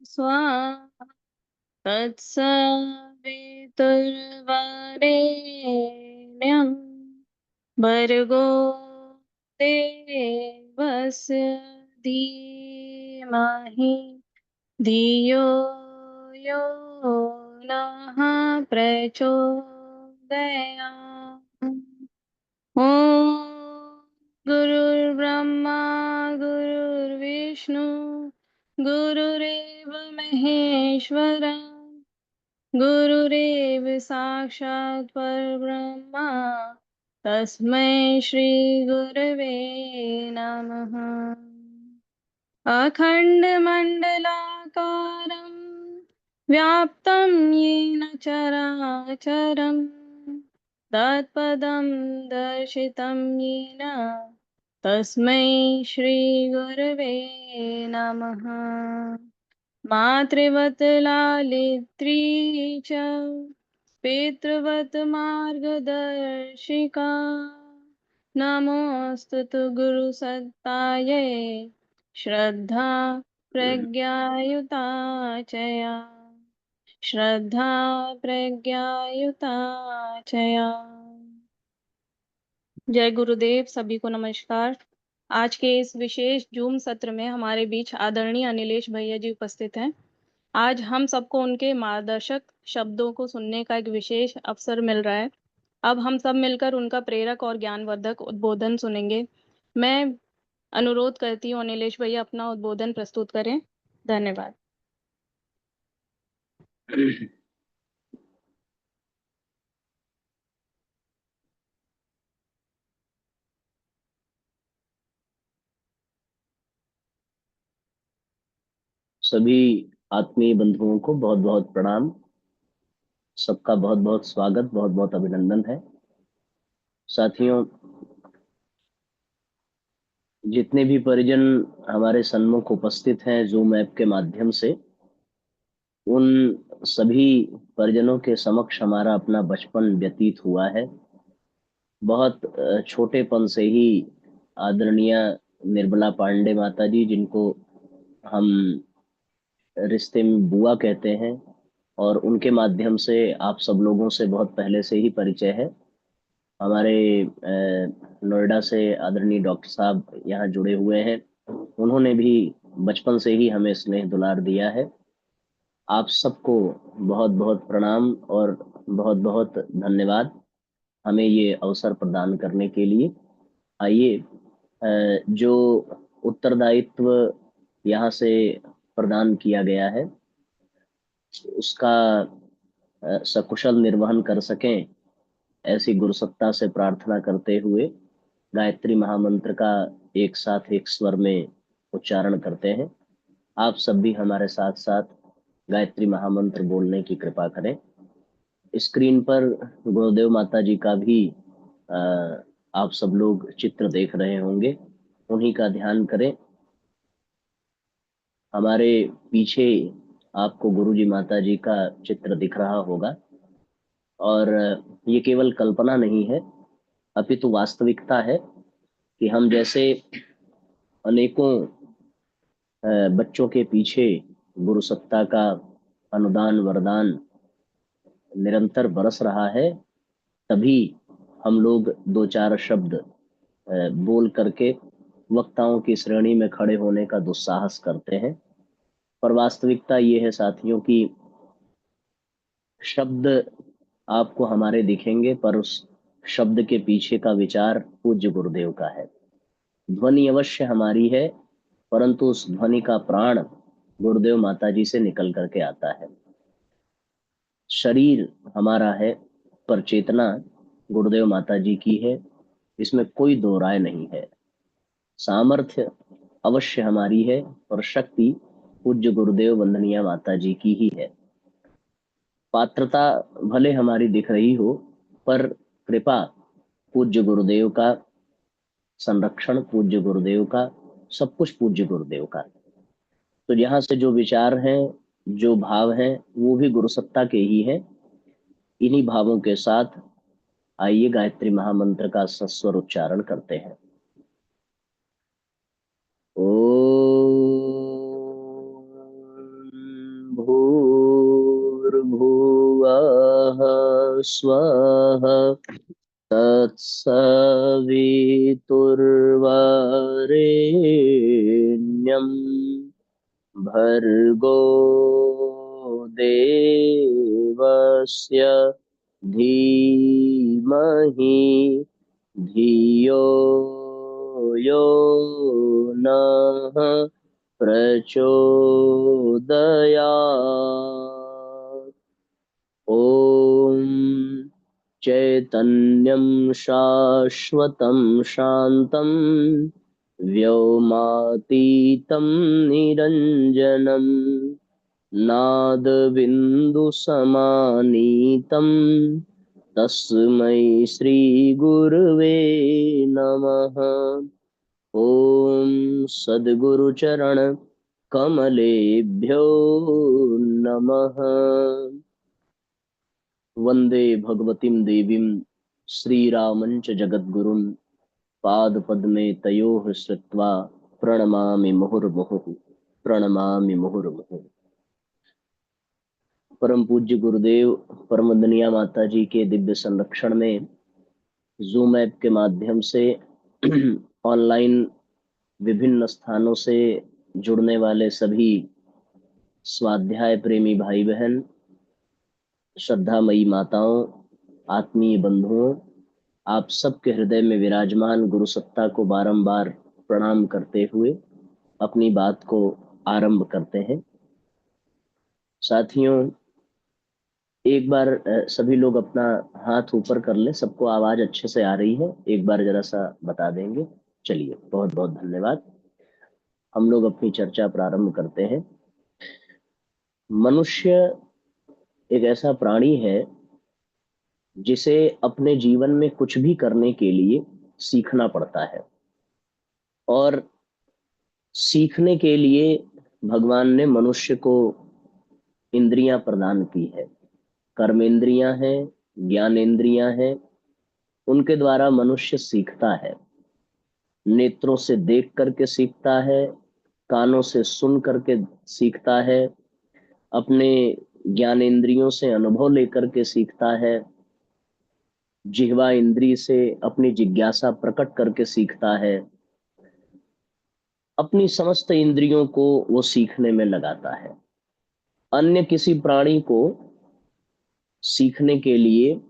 स्वाहा तत्सवितुर्वरेण्यं भर्गो देवस्य धीमहि धियो यो नः प्रचोदयात्। ॐ गुरुर्ब्रह्मा गुरुर्विष्णु गुरुरेव महेश्वर गुरुरेव साक्षात् परब्रह्म तस्मै श्री गुरवे नमः। अखण्डमण्डलाकारं व्याप्तं येन चराचरं तत्पदं दर्शितं येन तस्मै श्रीगुरवे नमः। मातृवत् लालित्री च पितृवत् मार्गदर्शिका नमोऽस्तु गुरुसत्तायै श्रद्धा प्रज्ञायुता चया श्रद्धा प्रज्ञायुता चया। जय गुरुदेव। सभी को नमस्कार। आज के इस विशेष जूम सत्र में हमारे बीच आदरणीय अनिलेश भैया जी उपस्थित हैं। आज हम सबको उनके मार्गदर्शक शब्दों को सुनने का एक विशेष अवसर मिल रहा है। अब हम सब मिलकर उनका प्रेरक और ज्ञानवर्धक उद्बोधन सुनेंगे। मैं अनुरोध करती हूँ अनिलेश भैया अपना उद्बोधन प्रस्तुत करें। धन्यवाद। सभी आत्मीय बंधुओं को बहुत बहुत प्रणाम। सबका बहुत बहुत स्वागत, बहुत बहुत अभिनंदन है। साथियों, जितने भी परिजन हमारे सन्मुख उपस्थित हैं जूम ऐप के माध्यम से, उन सभी परिजनों के समक्ष हमारा अपना बचपन व्यतीत हुआ है। बहुत छोटेपन से ही आदरणीय निर्मला पांडे माता जी, जिनको हम रिश्ते में बुआ कहते हैं, और उनके माध्यम से आप सब लोगों से बहुत पहले से ही परिचय है। हमारे नोएडा से आदरणीय डॉक्टर साहब यहाँ जुड़े हुए हैं। उन्होंने भी बचपन से ही हमें स्नेह दुलार दिया है। आप सबको बहुत बहुत प्रणाम और बहुत बहुत धन्यवाद हमें ये अवसर प्रदान करने के लिए। आइए, जो उत्तरदायित्व यहाँ से प्रदान किया गया है उसका सकुशल निर्वहन कर सकें, ऐसी गुरुसत्ता से प्रार्थना करते हुए गायत्री महामंत्र का एक साथ एक स्वर में उच्चारण करते हैं। आप सब भी हमारे साथ साथ गायत्री महामंत्र बोलने की कृपा करें। स्क्रीन पर गुरुदेव माता जी का भी आप सब लोग चित्र देख रहे होंगे, उन्हीं का ध्यान करें। हमारे पीछे आपको गुरुजी माता जी का चित्र दिख रहा होगा, और ये केवल कल्पना नहीं है अपितु वास्तविकता है कि हम जैसे अनेकों बच्चों के पीछे गुरुसत्ता का अनुदान वरदान निरंतर बरस रहा है, तभी हम लोग दो चार शब्द बोल करके वक्ताओं की श्रेणी में खड़े होने का दुस्साहस करते हैं। पर वास्तविकता ये है साथियों कि शब्द आपको हमारे दिखेंगे, पर उस शब्द के पीछे का विचार पूज्य गुरुदेव का है। ध्वनि अवश्य हमारी है, परंतु उस ध्वनि का प्राण गुरुदेव माता जी से निकल करके आता है। शरीर हमारा है, पर चेतना गुरुदेव माता जी की है, इसमें कोई दो राय नहीं है। सामर्थ्य अवश्य हमारी है, और शक्ति पूज्य गुरुदेव वंदनीय माता जी की ही है। पात्रता भले हमारी दिख रही हो, पर कृपा पूज्य गुरुदेव का, संरक्षण पूज्य गुरुदेव का, सब कुछ पूज्य गुरुदेव का। तो यहाँ से जो विचार हैं, जो भाव हैं, वो भी गुरुसत्ता के ही हैं। इन्हीं भावों के साथ आइए गायत्री महामंत्र का सस्वर उच्चारण करते हैं। ओ भूर्भुवः स्वः तत्सवितुर्वरेण्यं भर्गो देवस्य धीमहि धियो यो नः प्रचोदयात्। ॐ चैतन्यं शाश्वतं शान्तं व्योमातीतं निरञ्जनं नादबिन्दुसमानीतं तस्मै श्रीगुरुवे नमः। ॐ सद्गुरुचरण कमलेभ्यो नमः। वंदे भगवतीं देवीं श्रीरामं च जगद्गुरुं पादपद्मे तयोः श्रुत्वा प्रणमामि मुहुर्मुहुः प्रणमामि मुहुर्मुहुः। परम पूज्य गुरुदेव परमदनिया माता जी के दिव्य संरक्षण में जूम ऐप के माध्यम से ऑनलाइन विभिन्न स्थानों से जुड़ने वाले सभी स्वाध्याय प्रेमी भाई बहन, श्रद्धामयी माताओं, आत्मीय बंधुओं, आप सबके हृदय में विराजमान गुरु सत्ता को बारंबार प्रणाम करते हुए अपनी बात को आरंभ करते हैं। साथियों, एक बार सभी लोग अपना हाथ ऊपर कर लें। सबको आवाज अच्छे से आ रही है? एक बार जरा सा बता देंगे। चलिए, बहुत बहुत धन्यवाद। हम लोग अपनी चर्चा प्रारंभ करते हैं। मनुष्य एक ऐसा प्राणी है जिसे अपने जीवन में कुछ भी करने के लिए सीखना पड़ता है, और सीखने के लिए भगवान ने मनुष्य को इंद्रियां प्रदान की है। कर्मेंद्रियां हैं, ज्ञानेंद्रियां हैं, उनके द्वारा मनुष्य सीखता है। नेत्रों से देख करके सीखता है, कानों से सुन करके सीखता है, अपने ज्ञानेंद्रियों से अनुभव लेकर के सीखता है, जिह्वा इंद्री से अपनी जिज्ञासा प्रकट करके सीखता है, अपनी समस्त इंद्रियों को वो सीखने में लगाता है। अन्य किसी प्राणी को सीखने के लिए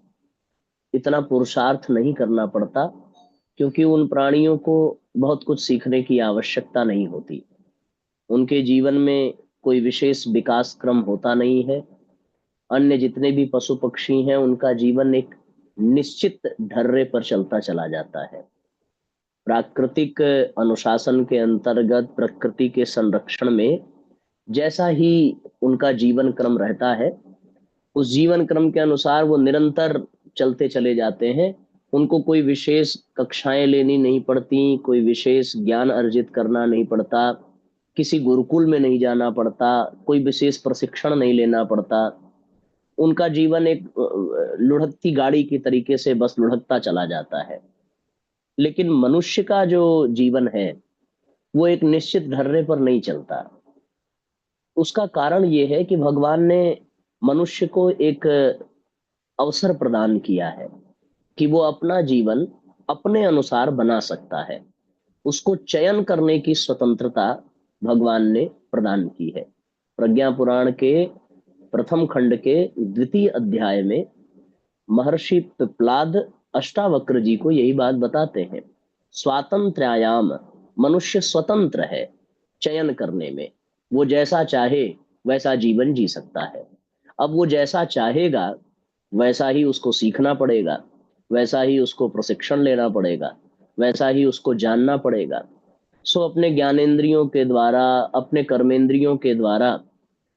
इतना पुरुषार्थ नहीं करना पड़ता, क्योंकि उन प्राणियों को बहुत कुछ सीखने की आवश्यकता नहीं होती। उनके जीवन में कोई विशेष विकास क्रम होता नहीं है। अन्य जितने भी पशु पक्षी हैं, उनका जीवन एक निश्चित ढर्रे पर चलता चला जाता है। प्राकृतिक अनुशासन के अंतर्गत प्रकृति के संरक्षण में जैसा ही उनका जीवन क्रम रहता है, उस जीवन क्रम के अनुसार वो निरंतर चलते चले जाते हैं। उनको कोई विशेष कक्षाएं लेनी नहीं पड़ती, कोई विशेष ज्ञान अर्जित करना नहीं पड़ता, किसी गुरुकुल में नहीं जाना पड़ता, कोई विशेष प्रशिक्षण नहीं लेना पड़ता। उनका जीवन एक लुढ़कती गाड़ी की तरीके से बस लुढ़कता चला जाता है। लेकिन मनुष्य का जो जीवन है वो एक निश्चित ढर्रे पर नहीं चलता। उसका कारण ये है कि भगवान ने मनुष्य को एक अवसर प्रदान किया है कि वो अपना जीवन अपने अनुसार बना सकता है। उसको चयन करने की स्वतंत्रता भगवान ने प्रदान की है। प्रज्ञा पुराण के प्रथम खंड के द्वितीय अध्याय में महर्षि पिप्लाद अष्टावक्र जी को यही बात बताते हैं। स्वातंत्र्यायाम, मनुष्य स्वतंत्र है चयन करने में। वो जैसा चाहे वैसा जीवन जी सकता है। अब वो जैसा चाहेगा वैसा ही उसको सीखना पड़ेगा, वैसा ही उसको प्रशिक्षण लेना पड़ेगा, वैसा ही उसको जानना पड़ेगा। सो अपने ज्ञानेंद्रियों के द्वारा, अपने कर्मेंद्रियों के द्वारा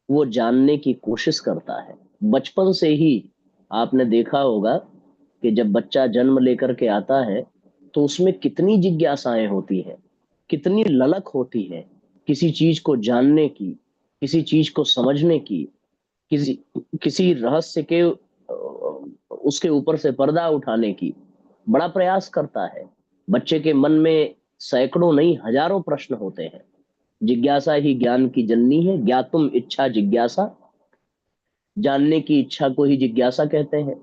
वो जानने की कोशिश करता है। बचपन से ही आपने देखा होगा कि जब बच्चा जन्म लेकर के आता है तो उसमें कितनी जिज्ञासाएं होती हैं, कितनी ललक होती है किसी चीज को जानने की, किसी चीज को समझने की, किसी किसी रहस्य के उसके ऊपर से पर्दा उठाने की बड़ा प्रयास करता है। बच्चे के मन में सैकड़ों नहीं हजारों प्रश्न होते हैं। जिज्ञासा ही ज्ञान की जननी है, ज्ञातुम इच्छा जिज्ञासा जानने की इच्छा को ही जिज्ञासा कहते हैं।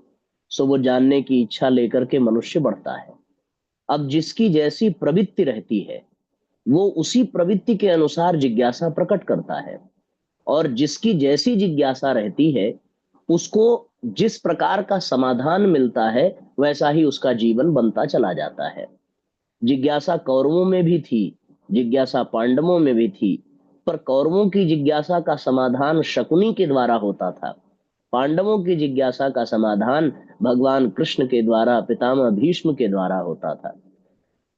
सो वो जानने की इच्छा लेकर के मनुष्य बढ़ता है। अब जिसकी जैसी प्रवृत्ति रहती है वो उसी प्रवृत्ति के अनुसार जिज्ञासा प्रकट करता है, और जिसकी जैसी जिज्ञासा रहती है उसको जिस प्रकार का समाधान मिलता है वैसा ही उसका जीवन बनता चला जाता है। जिज्ञासा कौरवों में भी थी, जिज्ञासा पांडवों में भी थी, पर कौरवों की जिज्ञासा का समाधान शकुनी के द्वारा होता था। पांडवों की जिज्ञासा का समाधान भगवान कृष्ण के द्वारा, पितामह भीष्म के द्वारा होता था।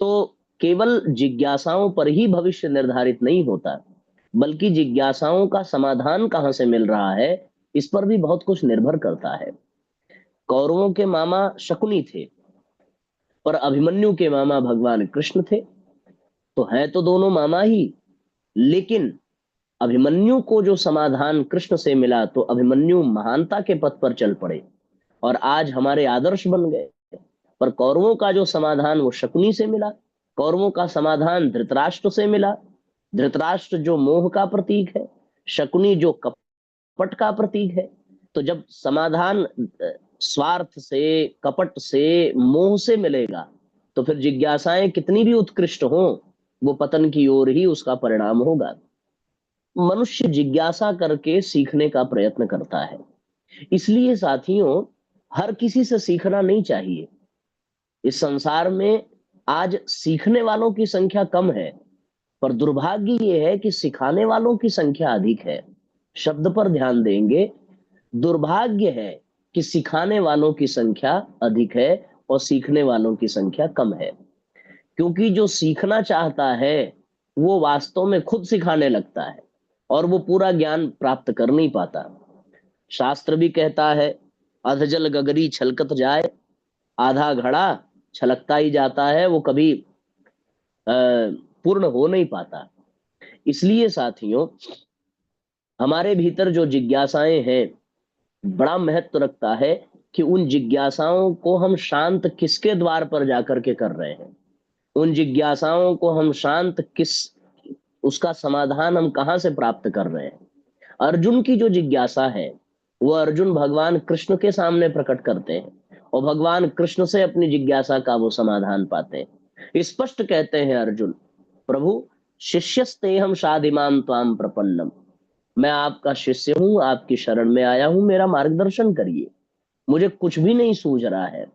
तो केवल जिज्ञासाओं पर ही भविष्य निर्धारित नहीं होता, बल्कि जिज्ञासाओं का समाधान कहाँ से मिल रहा है इस पर भी बहुत कुछ निर्भर करता है। कौरवों के मामा शकुनी थे, पर अभिमन्यु के मामा भगवान कृष्ण थे। तो हैं तो दोनों मामा ही, लेकिन अभिमन्यु को जो समाधान कृष्ण से मिला तो अभिमन्यु महानता के पथ पर चल पड़े और आज हमारे आदर्श बन गए। पर कौरवों का जो समाधान वो शकुनी से मिला, कौरवों का समाधान धृतराष्ट्र से मिला। धृतराष्ट्र जो मोह का प्रतीक है, शकुनी जो कपट का प्रतीक है। तो जब समाधान स्वार्थ से, कपट से, मोह से मिलेगा तो फिर जिज्ञासाएं कितनी भी उत्कृष्ट हो वो पतन की ओर ही उसका परिणाम होगा। मनुष्य जिज्ञासा करके सीखने का प्रयत्न करता है। इसलिए साथियों, हर किसी से सीखना नहीं चाहिए। इस संसार में आज सीखने वालों की संख्या कम है, पर दुर्भाग्य ये है कि सिखाने वालों की संख्या अधिक है। शब्द पर ध्यान देंगे, दुर्भाग्य है कि सिखाने वालों की संख्या अधिक है और सीखने वालों की संख्या कम है। क्योंकि जो सीखना चाहता है वो वास्तव में खुद सिखाने लगता है और वो पूरा ज्ञान प्राप्त कर नहीं पाता। शास्त्र भी कहता है, अधजल गगरी छलकत जाए, आधा घड़ा छलकता ही जाता है, वो कभी पूर्ण हो नहीं पाता। इसलिए साथियों, हमारे भीतर जो जिज्ञासाएं हैं बड़ा महत्व रखता है कि उन जिज्ञासाओं को हम शांत किसके द्वार पर जाकर के कर रहे हैं, उन जिज्ञासाओं को हम शांत किस, उसका समाधान हम कहाँ से प्राप्त कर रहे हैं। अर्जुन की जो जिज्ञासा है वो अर्जुन भगवान कृष्ण के सामने प्रकट करते हैं और भगवान कृष्ण से अपनी जिज्ञासा का वो समाधान पाते हैं। स्पष्ट कहते हैं अर्जुन, प्रभु शिष्यस्ते हम शादिमाम त्वाम प्रपन्नम, मैं आपका शिष्य हूं, आपकी शरण में आया हूं, मेरा मार्गदर्शन करिए, मुझे कुछ भी नहीं सूझ रहा है।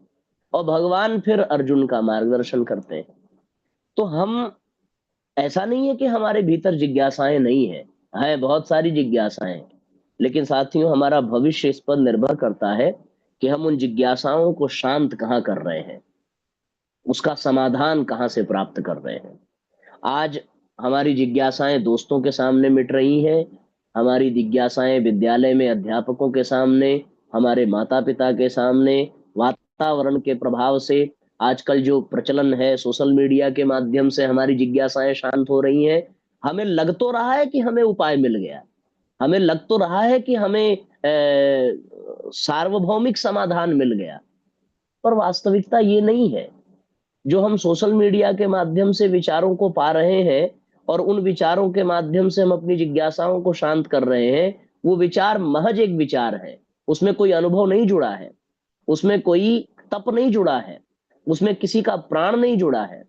और भगवान फिर अर्जुन का मार्गदर्शन करते हैं। तो हम, ऐसा नहीं है कि हमारे भीतर जिज्ञासाएं नहीं है बहुत सारी जिज्ञासाएं, लेकिन साथियों हमारा भविष्य इस पर निर्भर करता है कि हम उन जिज्ञासाओं को शांत कहाँ कर रहे हैं, उसका समाधान कहाँ से प्राप्त कर रहे हैं। आज हमारी जिज्ञासाएं दोस्तों के सामने मिट रही हैं, हमारी जिज्ञासाएं विद्यालय में अध्यापकों के सामने, हमारे माता पिता के सामने, वातावरण के प्रभाव से, आजकल जो प्रचलन है सोशल मीडिया के माध्यम से हमारी जिज्ञासाएं शांत हो रही हैं। हमें लग तो रहा है कि हमें उपाय मिल गया, हमें लग तो रहा है कि हमें सार्वभौमिक समाधान मिल गया, पर वास्तविकता ये नहीं है। जो हम सोशल मीडिया के माध्यम से विचारों को पा रहे हैं और उन विचारों के माध्यम से हम अपनी जिज्ञासाओं को शांत कर रहे हैं, वो विचार महज एक विचार है, उसमें कोई अनुभव नहीं जुड़ा है, उसमें कोई तप नहीं जुड़ा है, उसमें किसी का प्राण नहीं जुड़ा है।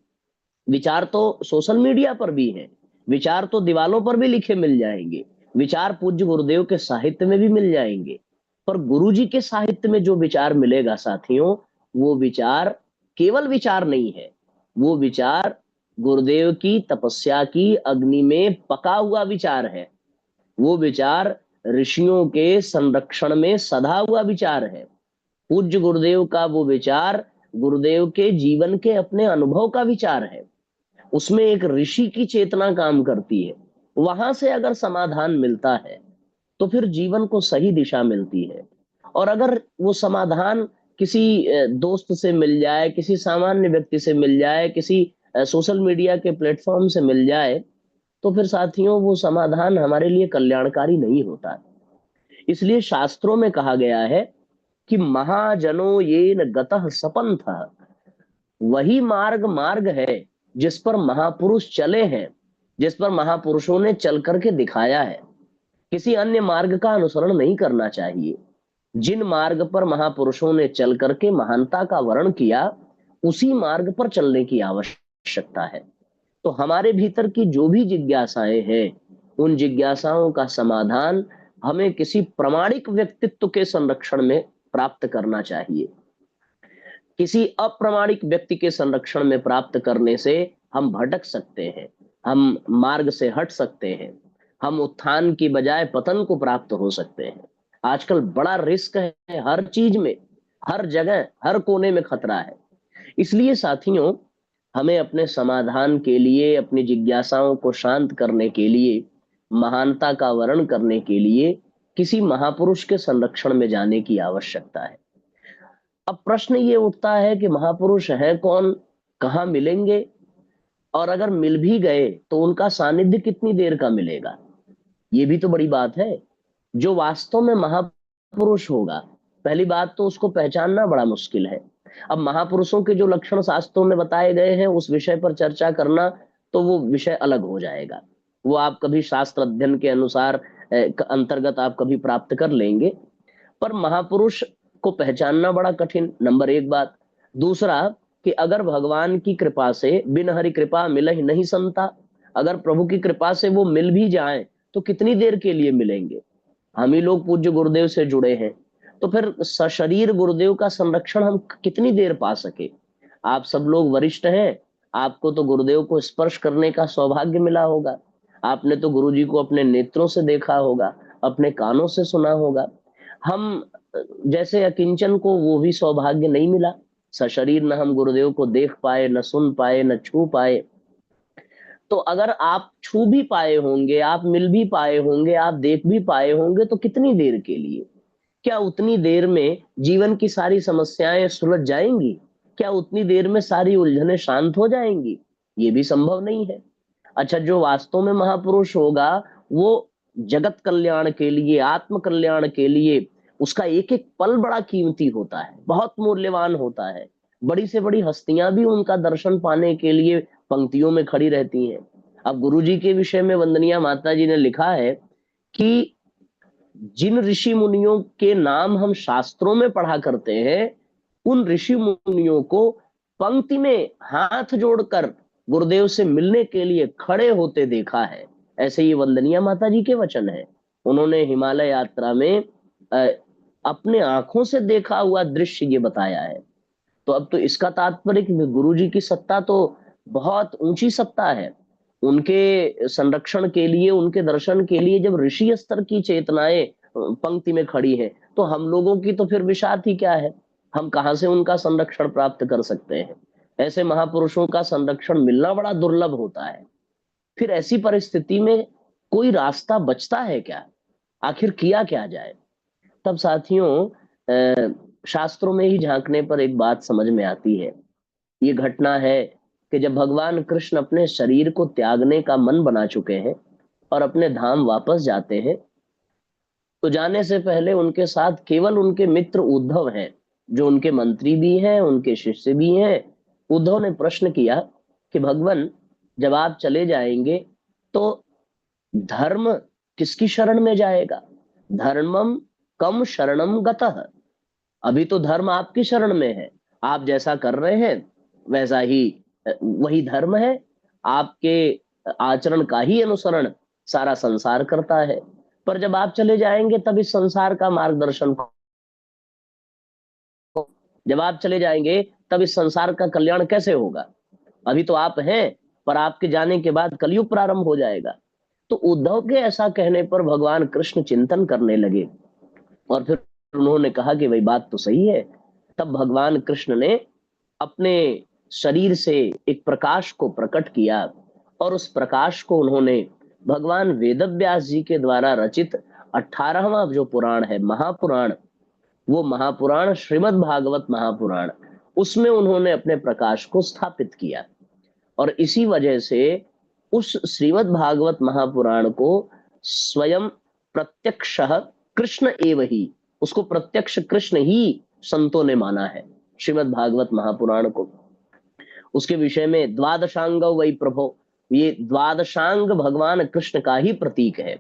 विचार तो सोशल मीडिया पर भी है, विचार तो दीवालों पर भी लिखे मिल जाएंगे, विचार पूज्य गुरुदेव के साहित्य में भी मिल जाएंगे, पर गुरु जी के साहित्य में जो विचार मिलेगा साथियों, वो विचार केवल विचार नहीं है, वो विचार गुरुदेव की तपस्या की अग्नि में पका हुआ विचार है, वो विचार ऋषियों के संरक्षण में सधा हुआ विचार है। पूज्य गुरुदेव का वो विचार गुरुदेव के जीवन के अपने अनुभव का विचार है, उसमें एक ऋषि की चेतना काम करती है। वहां से अगर समाधान मिलता है तो फिर जीवन को सही दिशा मिलती है। और अगर वो समाधान किसी दोस्त से मिल जाए, किसी सामान्य व्यक्ति से मिल जाए, किसी सोशल मीडिया के प्लेटफॉर्म से मिल जाए, तो फिर साथियों वो समाधान हमारे लिए कल्याणकारी नहीं होता। इसलिए शास्त्रों में कहा गया है कि महाजनो ये न गतः सपंथ, वही मार्ग मार्ग है जिस पर महापुरुष चले हैं, जिस पर महापुरुषों ने चल करके दिखाया है। किसी अन्य मार्ग का अनुसरण नहीं करना चाहिए। जिन मार्ग पर महापुरुषों ने चल करके महानता का वर्ण किया, उसी मार्ग पर चलने की आवश्यकता है। तो हमारे भीतर की जो भी जिज्ञासाएं हैं, उन जिज्ञासाओं का समाधान हमें किसी प्रामाणिक व्यक्तित्व के संरक्षण में प्राप्त करना चाहिए। किसी अप्रामाणिक व्यक्ति के संरक्षण में प्राप्त करने से हम भटक सकते हैं, हम मार्ग से हट सकते हैं, हम उत्थान की बजाय पतन को प्राप्त हो सकते हैं। आजकल बड़ा रिस्क है, हर चीज में, हर जगह, हर कोने में खतरा है। इसलिए साथियों, हमें अपने समाधान के लिए, अपनी जिज्ञासाओं को शांत करने के लिए, महानता का वर्ण करने के लिए किसी महापुरुष के संरक्षण में जाने की आवश्यकता है। अब प्रश्न ये उठता है कि महापुरुष है कौन, कहाँ मिलेंगे, और अगर मिल भी गए तो उनका सानिध्य कितनी देर का मिलेगा, ये भी तो बड़ी बात है। जो वास्तव में महापुरुष होगा, पहली बात तो उसको पहचानना बड़ा मुश्किल है। अब महापुरुषों के जो लक्षण शास्त्रों में बताए गए हैं, उस विषय पर चर्चा करना तो वो विषय अलग हो जाएगा। वो आप कभी शास्त्र अध्ययन के अनुसार अंतर्गत आप कभी प्राप्त कर लेंगे। पर महापुरुष को पहचानना बड़ा कठिन, नंबर एक बात। दूसरा, कि अगर भगवान की कृपा से, बिन हरि कृपा मिल ही नहीं संता, अगर प्रभु की कृपा से वो मिल भी जाए तो कितनी देर के लिए मिलेंगे। हम ही लोग पूज्य गुरुदेव से जुड़े हैं, तो फिर सशरीर गुरुदेव का संरक्षण हम कितनी देर पा सके। आप सब लोग वरिष्ठ हैं, आपको तो गुरुदेव को स्पर्श करने का सौभाग्य मिला होगा, आपने तो गुरु जी को अपने नेत्रों से देखा होगा, अपने कानों से सुना होगा। हम जैसे अकिंचन को वो भी सौभाग्य नहीं मिला, सशरीर न हम गुरुदेव को देख पाए, न सुन पाए, न छू पाए। तो अगर आप छू भी पाए होंगे, आप मिल भी पाए होंगे, आप देख भी पाए होंगे, तो कितनी देर के लिए। क्या उतनी देर में जीवन की सारी समस्याएं सुलझ जाएंगी? क्या उतनी देर में सारी उलझनें शांत हो जाएंगी? ये भी संभव नहीं है। अच्छा, जो वास्तव में महापुरुष होगा, वो जगत कल्याण के लिए, आत्म कल्याण के लिए, उसका एक एक पल बड़ा कीमती होता है, बहुत मूल्यवान होता है। बड़ी से बड़ी हस्तियां भी उनका दर्शन पाने के लिए पंक्तियों में खड़ी रहती हैं। अब गुरु जी के विषय में वंदनीय माता जी ने लिखा है कि जिन ऋषि मुनियों के नाम हम शास्त्रों में पढ़ा करते हैं, उन ऋषि मुनियों को पंक्ति में हाथ जोड़कर गुरुदेव से मिलने के लिए खड़े होते देखा है। ऐसे ही वंदनीय माता जी के वचन है। उन्होंने हिमालय यात्रा में अ, अपने आंखों से देखा हुआ दृश्य ये बताया है। तो अब तो इसका तात्पर्य कि गुरु जी की सत्ता तो बहुत ऊंची सत्ता है। उनके संरक्षण के लिए, उनके दर्शन के लिए जब ऋषि स्तर की चेतनाएं पंक्ति में खड़ी हैं, तो हम लोगों की तो फिर विशात ही क्या है। हम कहाँ से उनका संरक्षण प्राप्त कर सकते हैं। ऐसे महापुरुषों का संरक्षण मिलना बड़ा दुर्लभ होता है। फिर ऐसी परिस्थिति में कोई रास्ता बचता है क्या? आखिर किया क्या जाए? तब साथियों, शास्त्रों में ही झांकने पर एक बात समझ में आती है। ये घटना है कि जब भगवान कृष्ण अपने शरीर को त्यागने का मन बना चुके हैं और अपने धाम वापस जाते हैं, तो जाने से पहले उनके साथ केवल उनके मित्र उद्धव हैं, जो उनके मंत्री भी हैं, उनके शिष्य भी हैं। उद्धव ने प्रश्न किया कि भगवान, जब आप चले जाएंगे तो धर्म किसकी शरण में जाएगा? धर्मम कम शरणम गतः। अभी तो धर्म आपकी शरण में है, आप जैसा कर रहे हैं वैसा ही वही धर्म है। आपके आचरण का ही अनुसरण सारा संसार करता है। पर जब आप चले जाएंगे तब इस संसार का मार्गदर्शन, जब आप चले जाएंगे तब इस संसार का कल्याण कैसे होगा? अभी तो आप हैं, पर आपके जाने के बाद कलयुग प्रारंभ हो जाएगा। तो उद्धव के ऐसा कहने पर भगवान कृष्ण चिंतन करने लगे और फिर उन्होंने कहा कि भाई बात तो सही है। तब भगवान कृष्ण ने अपने शरीर से एक प्रकाश को प्रकट किया और उस प्रकाश को उन्होंने भगवान वेदव्यास जी के द्वारा रचित 18वां जो पुराण है, महापुराण, वो महापुराण श्रीमद् भागवत महापुराण, उसमें उन्होंने अपने प्रकाश को स्थापित किया। और इसी वजह से उस श्रीमद् भागवत महापुराण को स्वयं प्रत्यक्ष कृष्ण एव ही, उसको प्रत्यक्ष कृष्ण ही संतों ने माना है, श्रीमद् भागवत महापुराण को। उसके विषय में द्वादशांग वै प्रभो, ये द्वादशांग भगवान कृष्ण का ही प्रतीक है।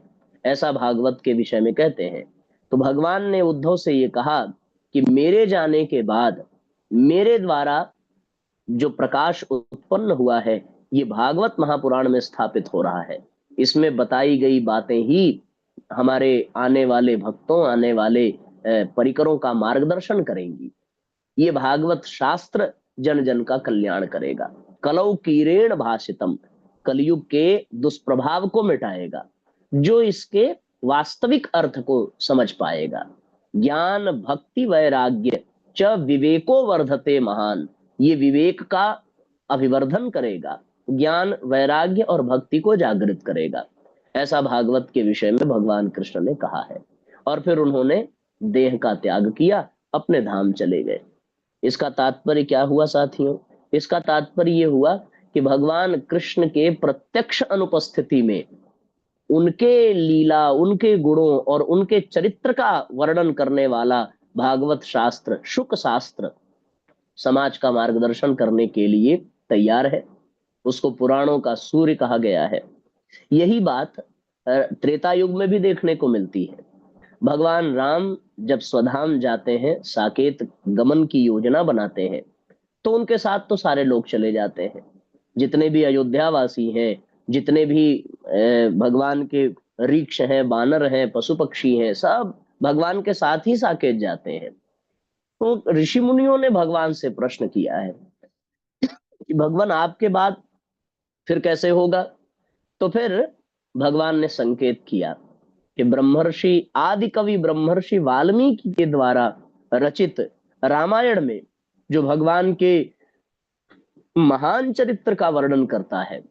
ऐसा भागवत के विषय में कहते हैं। तो भगवान ने उद्धव से ये कहा कि मेरे जाने के बाद मेरे द्वारा जो प्रकाश उत्पन्न हुआ है, ये भागवत महापुराण में स्थापित हो रहा है। इसमें बताई गई बातें ही हमारे आने वाले भक्तों, आने वाले परिकरों का मार्गदर्शन करेंगी। ये भागवत शास्त्र जन जन का कल्याण करेगा। कलौ कीरेण भाषितम, कलयुग के दुष्प्रभाव को मिटाएगा, जो इसके वास्तविक अर्थ को समझ पाएगा। ज्ञान भक्ति वैराग्य च विवेको वर्धते महान, ये विवेक का अभिवर्धन करेगा, ज्ञान वैराग्य और भक्ति को जागृत करेगा। ऐसा भागवत के विषय में भगवान कृष्ण ने कहा है। और फिर उन्होंने देह का त्याग किया, अपने धाम चले गए। इसका तात्पर्य क्या हुआ साथियों? इसका तात्पर्य ये हुआ कि भगवान कृष्ण के प्रत्यक्ष अनुपस्थिति में उनके लीला, उनके गुणों और उनके चरित्र का वर्णन करने वाला भागवत शास्त्र, शुक शास्त्र, समाज का मार्गदर्शन करने के लिए तैयार है। उसको पुराणों का सूर्य कहा गया है। यही बात त्रेता युग में भी देखने को मिलती है। भगवान राम जब स्वधाम जाते हैं, साकेत गमन की योजना बनाते हैं, तो उनके साथ तो सारे लोग चले जाते हैं। जितने भी अयोध्या वासी हैं, जितने भी भगवान के ऋक्ष हैं, बानर हैं, पशु पक्षी हैं, सब भगवान के साथ ही साकेत जाते हैं। तो ऋषि मुनियों ने भगवान से प्रश्न किया है कि भगवान आपके बाद फिर कैसे होगा? तो फिर भगवान ने संकेत किया कि ब्रह्मर्षि आदि कवि ब्रह्मर्षि वाल्मीकि के द्वारा रचित रामायण में जो भगवान के महान चरित्र का वर्णन करता है,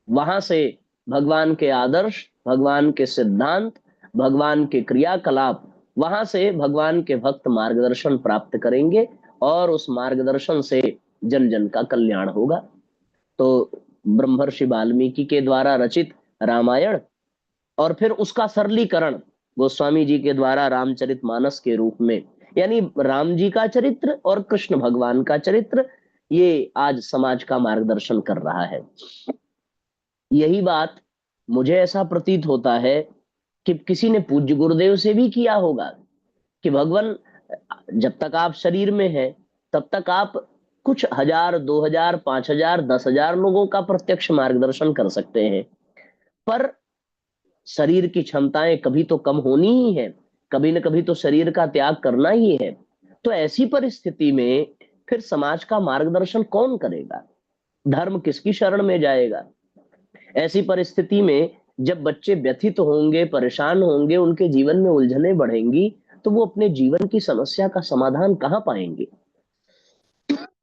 वहां से भगवान के आदर्श, भगवान के सिद्धांत, भगवान के क्रियाकलाप, वहां से भगवान के भक्त मार्गदर्शन प्राप्त करेंगे और उस मार्गदर्शन से जन जन का कल्याण होगा। तो ब्रह्मर्षि वाल्मीकि के द्वारा रचित रामायण और फिर उसका सरलीकरण गोस्वामी जी के द्वारा रामचरितमानस के रूप में, यानी राम जी का चरित्र और कृष्ण भगवान का चरित्र, ये आज समाज का मार्गदर्शन कर रहा है। यही बात मुझे ऐसा प्रतीत होता है कि किसी ने पूज्य गुरुदेव से भी किया होगा कि भगवान, जब तक आप शरीर में हैं तब तक आप कुछ 1000, 2000, 5000, 10,000 लोगों का प्रत्यक्ष मार्गदर्शन कर सकते हैं, पर शरीर की क्षमताएं कभी तो कम होनी ही है, कभी न कभी तो शरीर का त्याग करना ही है। तो ऐसी परिस्थिति में फिर समाज का मार्गदर्शन कौन करेगा? धर्म किसकी शरण में जाएगा? ऐसी परिस्थिति में जब बच्चे व्यथित होंगे, परेशान होंगे, उनके जीवन में उलझने बढ़ेंगी, तो वो अपने जीवन की समस्या का समाधान कहाँ पाएंगे?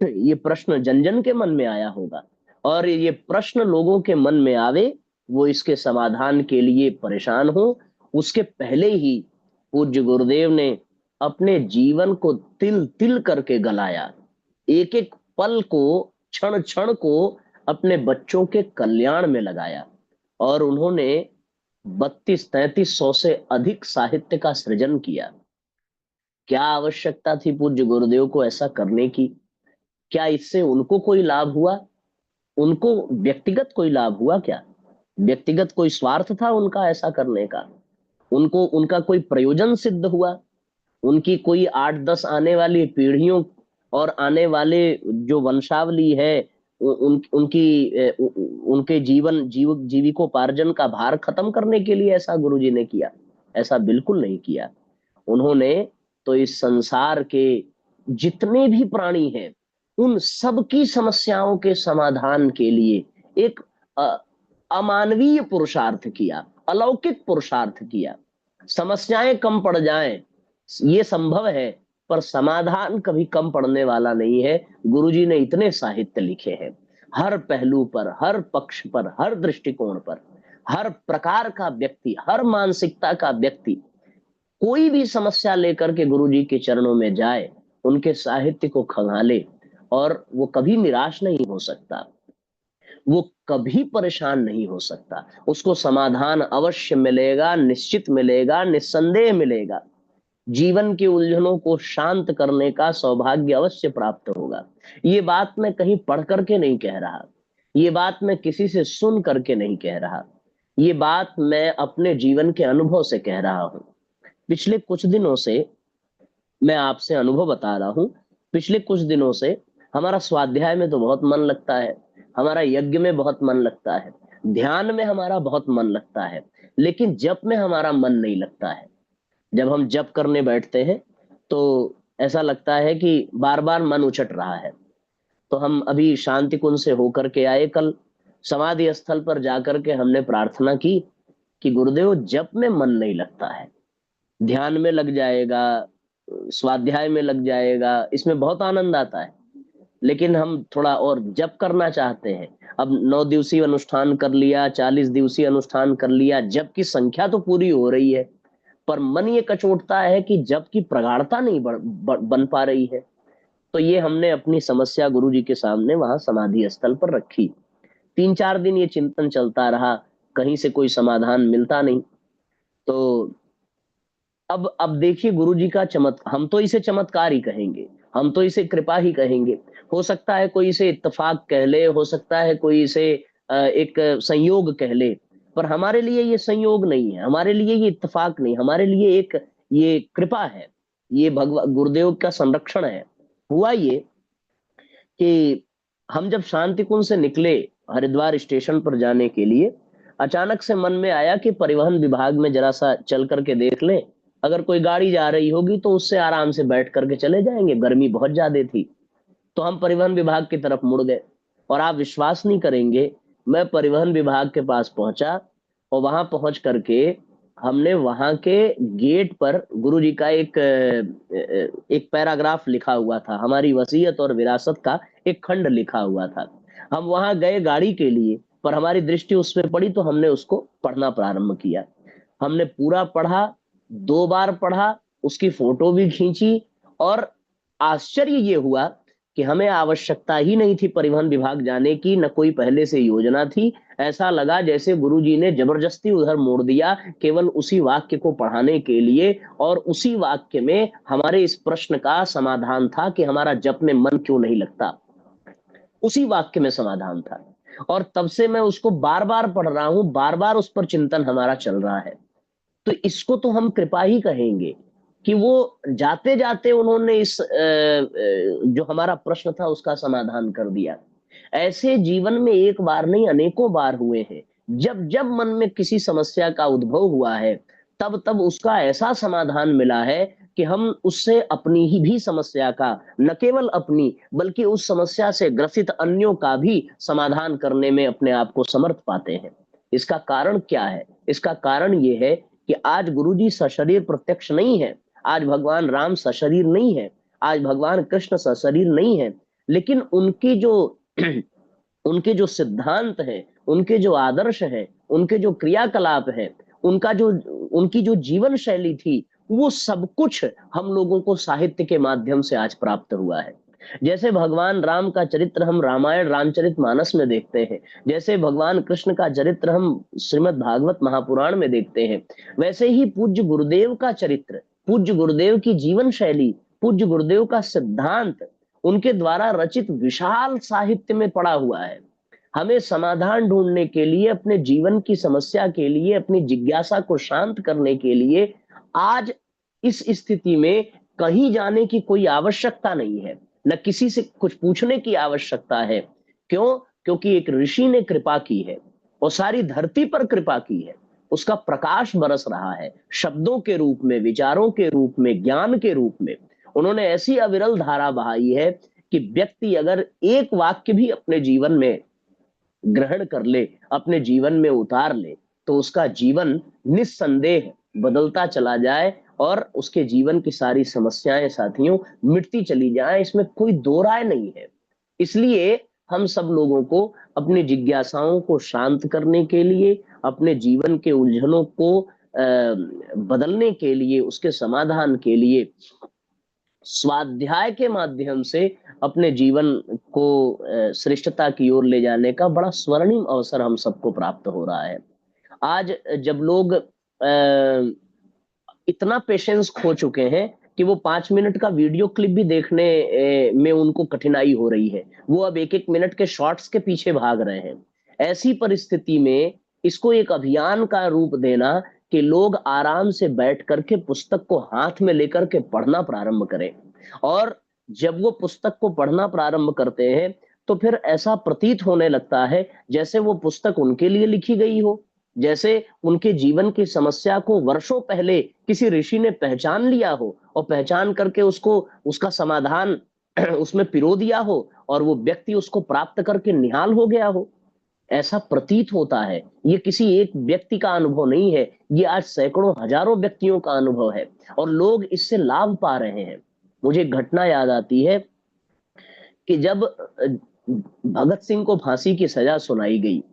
ये प्रश्न जन जन के मन में आया होगा, और ये प्रश्न लोगों के मन में आवे, वो इसके समाधान के लिए परेशान हो, उसके पहले ही पूज्य गुरुदेव ने अपने जीवन को तिल तिल करके गलाया, एक एक पल को, क्षण क्षण को अपने बच्चों के कल्याण में लगाया। और उन्होंने 32-3300 से अधिक साहित्य का सृजन किया। क्या आवश्यकता थी पूज्य गुरुदेव को ऐसा करने की? क्या इससे उनको कोई लाभ हुआ? उनको व्यक्तिगत कोई लाभ हुआ क्या? व्यक्तिगत कोई स्वार्थ था उनका ऐसा करने का? उनको उनका कोई प्रयोजन सिद्ध हुआ? उनकी कोई 8-10 आने वाली पीढ़ियों और आने वाले जो वंशावली है, उनके जीविकोपार्जन का भार खत्म करने के लिए ऐसा गुरुजी ने किया? ऐसा बिल्कुल नहीं किया। उन्होंने तो इस संसार के जितने भी प्राणी हैं, उन सब की समस्याओं के समाधान के लिए एक अमानवीय पुरुषार्थ किया, अलौकिक पुरुषार्थ किया। समस्याएं कम पड़ जाएं, ये संभव है, पर समाधान कभी कम पड़ने वाला नहीं है। गुरुजी ने इतने साहित्य लिखे हैं, हर पहलू पर, हर पक्ष पर, हर दृष्टिकोण पर, हर प्रकार का व्यक्ति, हर मानसिकता का व्यक्ति कोई भी समस्या लेकर के गुरुजी के चरणों में जाए, उनके साहित्य को खंगाले, और वो कभी निराश नहीं हो सकता, वो कभी परेशान नहीं हो सकता। उसको समाधान अवश्य मिलेगा, निश्चित मिलेगा, निस्संदेह मिलेगा। जीवन की उलझनों को शांत करने का सौभाग्य अवश्य प्राप्त होगा। ये बात मैं कहीं पढ़ करके नहीं कह रहा, ये बात मैं किसी से सुन करके नहीं कह रहा, ये बात मैं अपने जीवन के अनुभव से कह रहा हूं। पिछले कुछ दिनों से मैं आपसे अनुभव बता रहा हूं। पिछले कुछ दिनों से हमारा स्वाध्याय में तो बहुत मन लगता है, हमारा यज्ञ में बहुत मन लगता है, ध्यान में हमारा बहुत मन लगता है, लेकिन जप में हमारा मन नहीं लगता है। जब हम जप करने बैठते हैं तो ऐसा लगता है कि बार बार मन उछट रहा है। तो हम अभी शांति कुंज से होकर के आए, कल समाधि स्थल पर जाकर के हमने प्रार्थना की कि गुरुदेव जप में मन नहीं लगता है, ध्यान में लग जाएगा, स्वाध्याय में लग जाएगा, इसमें बहुत आनंद आता है, लेकिन हम थोड़ा और जप करना चाहते हैं। अब 9 दिवसीय अनुष्ठान कर लिया, 40 दिवसीय अनुष्ठान कर लिया, जप की संख्या तो पूरी हो रही है, पर मन ये कचोटता है कि जप की प्रगाढ़ता नहीं बन पा रही है। तो ये हमने अपनी समस्या गुरु जी के सामने वहां समाधि स्थल पर रखी। 3-4 दिन ये चिंतन चलता रहा, कहीं से कोई समाधान मिलता नहीं। तो अब देखिए गुरु जी का हम तो इसे चमत्कार ही कहेंगे, हम तो इसे कृपा ही कहेंगे। हो सकता है कोई इसे इत्तेफाक कह ले, हो सकता है कोई इसे एक संयोग कह ले, पर हमारे लिए ये संयोग नहीं है, हमारे लिए ये इत्तेफाक नहीं, हमारे लिए एक ये कृपा है, ये भगवान गुरुदेव का संरक्षण है। हुआ ये कि हम जब शांति कुंज से निकले हरिद्वार स्टेशन पर जाने के लिए, अचानक से मन में आया कि परिवहन विभाग में जरा सा चल करके देख लें, अगर कोई गाड़ी जा रही होगी तो उससे आराम से बैठ करके चले जाएंगे, गर्मी बहुत ज्यादा थी। तो हम परिवहन विभाग की तरफ मुड़ गए, और आप विश्वास नहीं करेंगे, मैं परिवहन विभाग के पास पहुंचा, और वहां पहुंच करके हमने वहां के गेट पर गुरु जी का एक पैराग्राफ लिखा हुआ था, हमारी वसीयत और विरासत का एक खंड लिखा हुआ था। हम वहां गए गाड़ी के लिए, पर हमारी दृष्टि उसमें पड़ी तो हमने उसको पढ़ना प्रारंभ किया। हमने पूरा पढ़ा, 2 बार पढ़ा, उसकी फोटो भी खींची, और आश्चर्य ये हुआ कि हमें आवश्यकता ही नहीं थी परिवहन विभाग जाने की, न कोई पहले से योजना थी। ऐसा लगा जैसे गुरुजी ने जबरदस्ती उधर मोड़ दिया, केवल उसी वाक्य को पढ़ाने के लिए, और उसी वाक्य में हमारे इस प्रश्न का समाधान था कि हमारा जप में मन क्यों नहीं लगता। उसी वाक्य में समाधान था, और तब से मैं उसको बार बार पढ़ रहा हूं, बार बार उस पर चिंतन हमारा चल रहा है। तो इसको तो हम कृपा ही कहेंगे कि वो जाते जाते उन्होंने जो हमारा प्रश्न था उसका समाधान कर दिया। ऐसे जीवन में एक बार नहीं अनेकों बार हुए हैं। जब जब मन में किसी समस्या का उद्भव हुआ है, तब तब उसका ऐसा समाधान मिला है कि हम उससे अपनी ही भी समस्या का, न केवल अपनी बल्कि उस समस्या से ग्रसित अन्यों का भी समाधान करने में अपने आप को समर्थ पाते हैं। इसका कारण क्या है? इसका कारण ये है कि आज गुरुजी सशरीर प्रत्यक्ष नहीं है, आज भगवान राम सशरीर नहीं है, आज भगवान कृष्ण सशरीर नहीं है, लेकिन उनके जो सिद्धांत है, उनके जो आदर्श है, उनके जो क्रियाकलाप है, उनकी जो जीवन शैली थी, वो सब कुछ हम लोगों को साहित्य के माध्यम से आज प्राप्त हुआ है। जैसे भगवान राम का चरित्र हम रामायण रामचरितमानस में देखते हैं, जैसे भगवान कृष्ण का चरित्र हम श्रीमद् भागवत महापुराण में देखते हैं, वैसे ही पूज्य गुरुदेव का चरित्र, पूज्य गुरुदेव की जीवन शैली, पूज्य गुरुदेव का सिद्धांत उनके द्वारा रचित विशाल साहित्य में पड़ा हुआ है। हमें समाधान ढूंढने के लिए, अपने जीवन की समस्या के लिए, अपनी जिज्ञासा को शांत करने के लिए आज इस स्थिति में कहीं जाने की कोई आवश्यकता नहीं है, न किसी से कुछ पूछने की आवश्यकता है। क्यों? क्योंकि एक ऋषि ने कृपा की है और सारी धरती पर कृपा की है, उसका प्रकाश बरस रहा है, शब्दों के रूप में, विचारों के रूप में, ज्ञान के रूप में। उन्होंने ऐसी अविरल धारा बहाई है कि व्यक्ति अगर एक वाक्य भी अपने जीवन में ग्रहण कर ले, अपने जीवन में उतार ले, तो उसका जीवन निस्संदेह बदलता चला जाए, और उसके जीवन की सारी समस्याएं साथियों मिटती चली जाए, इसमें कोई दो राय नहीं है। इसलिए हम सब लोगों को अपनी जिज्ञासाओं को शांत करने के लिए, अपने जीवन के उलझनों को बदलने के लिए, उसके समाधान के लिए स्वाध्याय के माध्यम से अपने जीवन को श्रेष्ठता की ओर ले जाने का बड़ा स्वर्णिम अवसर हम सबको प्राप्त हो रहा है। आज जब लोग इतना पेशेंस खो चुके हैं कि वो 5 मिनट का वीडियो क्लिप भी देखने में उनको कठिनाई हो रही है, वो अब 1-1 मिनट के शॉर्ट्स के पीछे भाग रहे हैं। ऐसी परिस्थिति में इसको एक अभियान का रूप देना कि लोग आराम से बैठ करके पुस्तक को हाथ में लेकर के पढ़ना प्रारंभ करें। और जब वो पुस्तक को पढ़ना प्रारंभ करते हैं तो फिर ऐसा प्रतीत होने लगता है जैसे वो पुस्तक उनके लिए लिखी गई हो, जैसे उनके जीवन की समस्या को वर्षों पहले किसी ऋषि ने पहचान लिया हो और पहचान करके उसको उसका समाधान उसमें पिरो दिया हो और वो व्यक्ति उसको प्राप्त करके निहाल हो गया हो। ऐसा प्रतीत होता है। ये किसी एक व्यक्ति का अनुभव नहीं है, ये आज सैकड़ों हजारों व्यक्तियों का अनुभव है और लोग इससे लाभ पा रहे हैं। मुझे एक घटना याद आती है कि जब भगत सिंह को फांसी की सजा सुनाई गई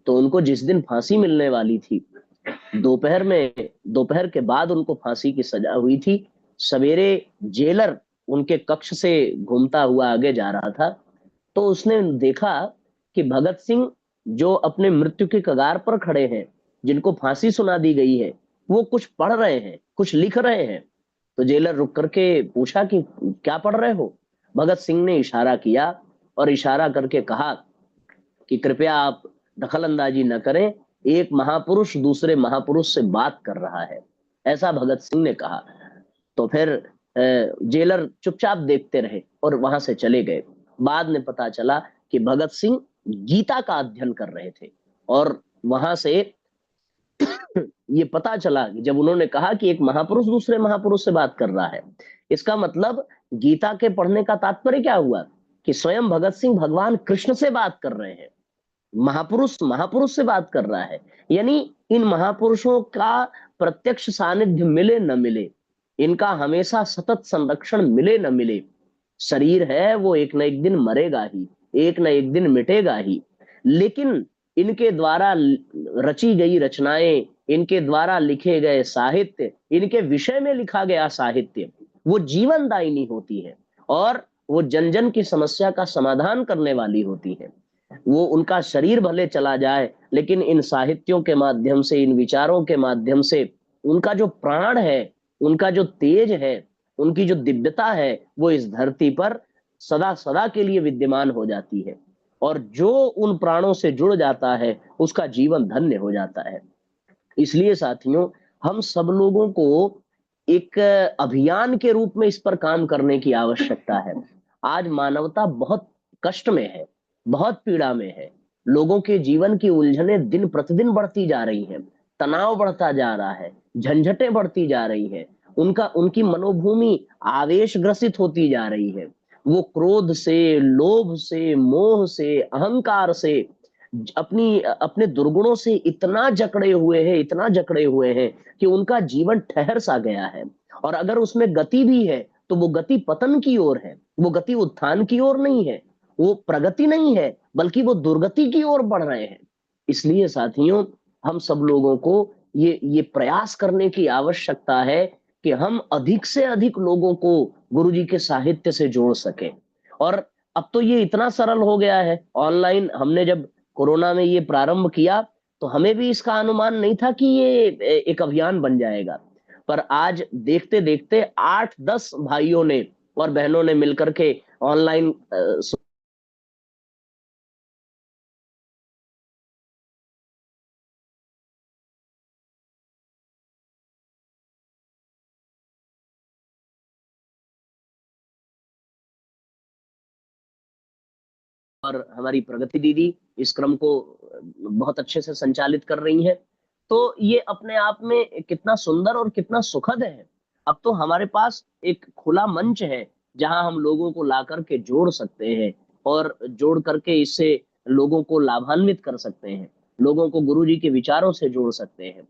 तो उनको जिस दिन फांसी मिलने वाली थी, दोपहर के बाद उनको फांसी की सजा हुई थी। सवेरे जेलर उनके कक्ष से घूमता हुआ आगे जा रहा था तो उसने देखा कि भगत सिंह जो अपने मृत्यु के कगार पर खड़े हैं, जिनको फांसी सुना दी गई है, वो कुछ पढ़ रहे हैं, कुछ लिख रहे हैं। तो जेलर रुक करके पूछा कि क्या पढ़ रहे हो? भगत सिंह ने इशारा किया और इशारा करके कहा कि कृपया आप दखल अंदाजी न करें, एक महापुरुष दूसरे महापुरुष से बात कर रहा है, ऐसा भगत सिंह ने कहा। तो फिर जेलर चुपचाप देखते रहे और वहां से चले गए। बाद में पता चला कि भगत सिंह गीता का अध्ययन कर रहे थे और वहां से ये पता चला कि जब उन्होंने कहा कि एक महापुरुष दूसरे महापुरुष से बात कर रहा है, इसका मतलब गीता के पढ़ने का तात्पर्य क्या हुआ कि स्वयं भगत सिंह भगवान कृष्ण से बात कर रहे हैं। महापुरुष महापुरुष से बात कर रहा है, यानी इन महापुरुषों का प्रत्यक्ष सानिध्य मिले न मिले, इनका हमेशा सतत संरक्षण मिले न मिले, शरीर है वो एक न एक दिन मरेगा ही, एक न एक दिन मिटेगा ही, लेकिन इनके द्वारा रची गई रचनाएं, इनके द्वारा लिखे गए साहित्य, इनके विषय में लिखा गया साहित्य वो जीवनदायिनी होती है और वो जन जन की समस्या का समाधान करने वाली होती है। वो उनका शरीर भले चला जाए लेकिन इन साहित्यों के माध्यम से, इन विचारों के माध्यम से उनका जो प्राण है, उनका जो तेज है, उनकी जो दिव्यता है वो इस धरती पर सदा सदा के लिए विद्यमान हो जाती है और जो उन प्राणों से जुड़ जाता है उसका जीवन धन्य हो जाता है। इसलिए साथियों, हम सब लोगों को एक अभियान के रूप में इस पर काम करने की आवश्यकता है। आज मानवता बहुत कष्ट में है, बहुत पीड़ा में है। लोगों के जीवन की उलझनें दिन प्रतिदिन बढ़ती जा रही हैं, तनाव बढ़ता जा रहा है, झंझटें बढ़ती जा रही हैं, उनकी मनोभूमि आवेश ग्रसित होती जा रही है। वो क्रोध से, लोभ से, मोह से, अहंकार से, अपनी अपने दुर्गुणों से इतना जकड़े हुए हैं, इतना जकड़े हुए हैं कि उनका जीवन ठहर सा गया है। और अगर उसमें गति भी है तो वो गति पतन की ओर है, वो गति उत्थान की ओर नहीं है, वो प्रगति नहीं है, बल्कि वो दुर्गति की ओर बढ़ रहे हैं। इसलिए साथियों, हम सब लोगों को ये प्रयास करने की आवश्यकता है कि हम अधिक से अधिक लोगों को गुरुजी के साहित्य से जोड़ सकें। और अब तो ये इतना सरल हो गया है ऑनलाइन। हमने जब कोरोना में ये प्रारंभ किया तो हमें भी इसका अनुमान नहीं था कि ये एक अभियान बन जाएगा, पर आज देखते देखते 8-10 भाइयों ने और बहनों ने मिलकर के ऑनलाइन और हमारी प्रगति दीदी इस क्रम को बहुत अच्छे से संचालित कर रही हैं। तो ये अपने आप में कितना सुंदर और कितना सुखद है। अब तो हमारे पास एक खुला मंच है जहां हम लोगों को ला करके जोड़ सकते हैं और जोड़ करके इससे लोगों को लाभान्वित कर सकते हैं, लोगों को गुरुजी के विचारों से जोड़ सकते हैं।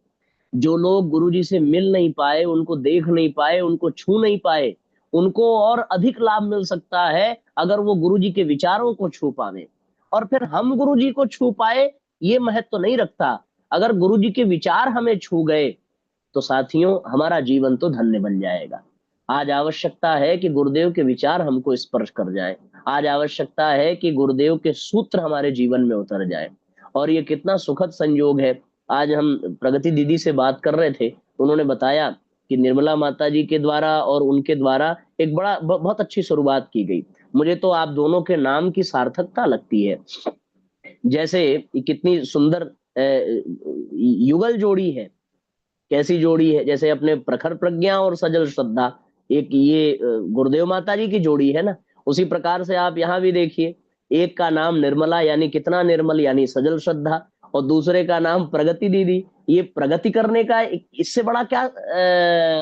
जो लोग गुरुजी से मिल नहीं पाए, उनको देख नहीं पाए, उनको छू नहीं पाए, उनको और अधिक लाभ मिल सकता है अगर वो गुरुजी के विचारों को छू पावे। और फिर हम गुरुजी को छू पाए ये महत्व तो नहीं रखता, अगर गुरुजी के विचार हमें छू गए तो साथियों हमारा जीवन तो धन्य बन जाएगा। आज आवश्यकता है कि गुरुदेव के विचार हमको स्पर्श कर जाए, आज आवश्यकता है कि गुरुदेव के सूत्र हमारे जीवन में उतर जाए। और ये कितना सुखद संयोग है। आज हम प्रगति दीदी से बात कर रहे थे, उन्होंने बताया कि निर्मला माता जी के द्वारा और उनके द्वारा एक बहुत अच्छी शुरुआत की गई। मुझे तो आप दोनों के नाम की सार्थकता लगती है। जैसे कितनी सुंदर युगल जोड़ी है। कैसी जोड़ी है? जैसे अपने प्रखर प्रज्ञा और सजल श्रद्धा, एक ये गुरुदेव माता जी की जोड़ी है ना। उसी प्रकार से आप यहाँ भी देखिए, एक का नाम निर्मला यानी कितना निर्मल यानी सजल श्रद्धा, और दूसरे का नाम प्रगति दीदी। ये प्रगति करने का इससे बड़ा क्या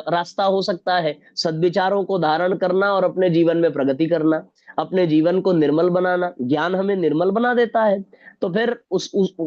रास्ता हो सकता है? सद्विचारों को धारण करना और अपने जीवन में प्रगति करना, अपने जीवन को निर्मल बनाना। ज्ञान हमें निर्मल बना देता है। तो फिर